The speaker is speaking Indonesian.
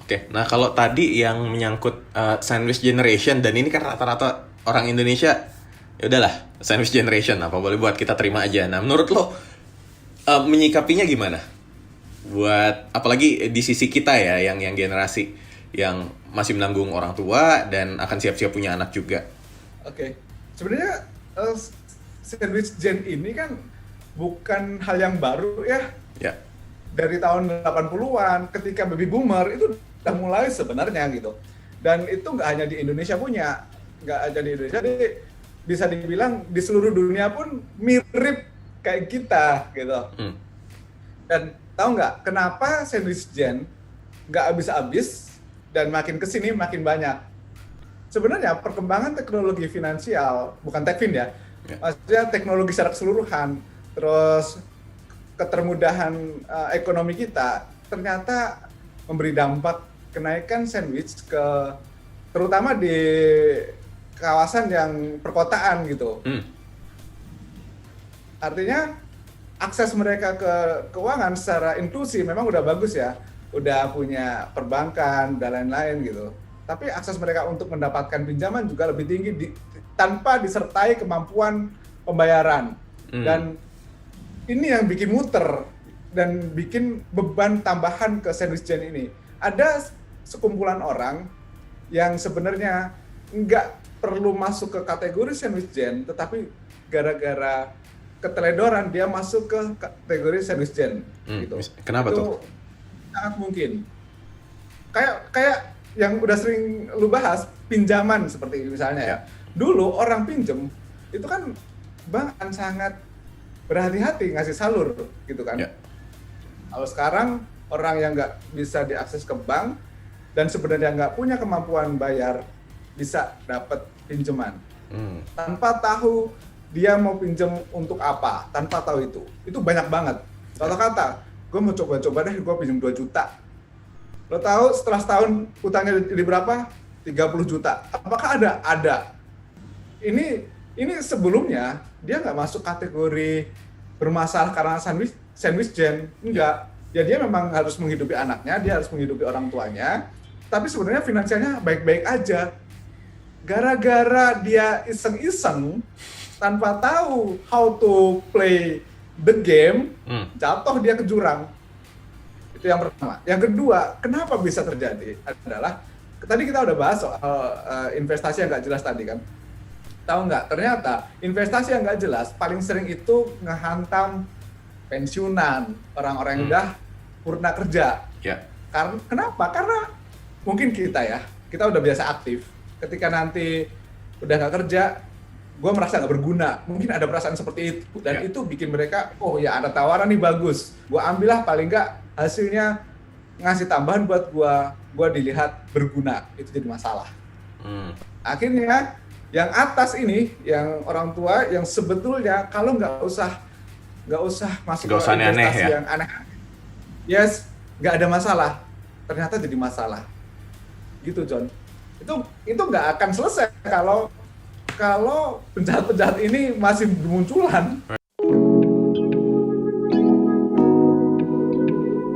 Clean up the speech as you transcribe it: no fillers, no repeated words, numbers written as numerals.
Oke, nah kalau tadi yang menyangkut sandwich generation, dan ini kan rata-rata orang Indonesia, ya udahlah sandwich generation, apa boleh buat, kita terima aja. Nah menurut lo menyikapinya gimana? Buat apalagi di sisi kita ya, yang generasi yang masih menanggung orang tua dan akan siap-siap punya anak juga. Oke, sebenarnya eh, sandwich gen ini kan bukan hal yang baru ya. Ya. Dari tahun 80-an ketika baby boomer itu udah mulai sebenarnya gitu. Dan itu nggak hanya di Indonesia punya, nggak hanya di Indonesia, jadi bisa dibilang di seluruh dunia pun mirip kayak kita gitu. Hmm. Dan tahu nggak kenapa sandwich gen nggak habis-habis dan makin kesini makin banyak? Sebenarnya perkembangan teknologi finansial, bukan Techfin ya, Ya. maksudnya teknologi secara keseluruhan, terus ketermudahan ekonomi kita ternyata memberi dampak kenaikan sandwich terutama di kawasan yang perkotaan gitu. Hmm. Artinya akses mereka ke keuangan secara inklusi memang udah bagus ya, udah punya perbankan dan lain-lain gitu. Tapi akses mereka untuk mendapatkan pinjaman juga lebih tinggi tanpa disertai kemampuan pembayaran. Hmm. Dan ini yang bikin muter dan bikin beban tambahan ke sandwich gen ini. Ada sekumpulan orang yang sebenarnya nggak perlu masuk ke kategori sandwich gen, tetapi gara-gara keteledoran dia masuk ke kategori sandwich gen. Gitu. Kenapa Itu tuh? sangat mungkin. Kayak yang udah sering lu bahas, pinjaman seperti misalnya ya. Dulu orang pinjem itu kan bank akan sangat berhati-hati ngasih salur gitu kan. Ya. Kalau sekarang orang yang nggak bisa diakses ke bank dan sebenarnya nggak punya kemampuan bayar bisa dapat pinjaman tanpa tahu dia mau pinjam untuk apa, tanpa tahu itu banyak banget. Contoh kata, gue mau coba-coba deh, gue pinjam 2 juta. Lo tahu setelah setahun utangnya jadi berapa? 30 juta. Apakah ada? Ada. Ini sebelumnya dia nggak masuk kategori bermasalah karena sandwich gen, enggak. Ya dia memang harus menghidupi anaknya, dia harus menghidupi orang tuanya, tapi sebenarnya finansialnya baik-baik aja. Gara-gara dia iseng-iseng tanpa tahu how to play the game, jatuh dia ke jurang. Itu yang pertama. Yang kedua, kenapa bisa terjadi adalah tadi kita udah bahas soal investasi yang nggak jelas tadi kan. Tahu nggak? Ternyata investasi yang nggak jelas paling sering itu ngehantam pensiunan, orang-orang yang udah purna kerja. Ya. Kenapa? Karena mungkin kita udah biasa aktif. Ketika nanti udah nggak kerja, gue merasa nggak berguna. Mungkin ada perasaan seperti itu. Dan itu bikin mereka, oh ya ada tawaran nih bagus. Gue ambillah, paling nggak hasilnya ngasih tambahan buat gue dilihat berguna. Itu jadi masalah. Akhirnya yang atas ini, yang orang tua, yang sebetulnya kalau nggak usah masuk ke investasi yang aneh, yes, nggak ada masalah, ternyata jadi masalah, gitu John. Itu nggak akan selesai kalau penjahat-penjahat ini masih bermunculan.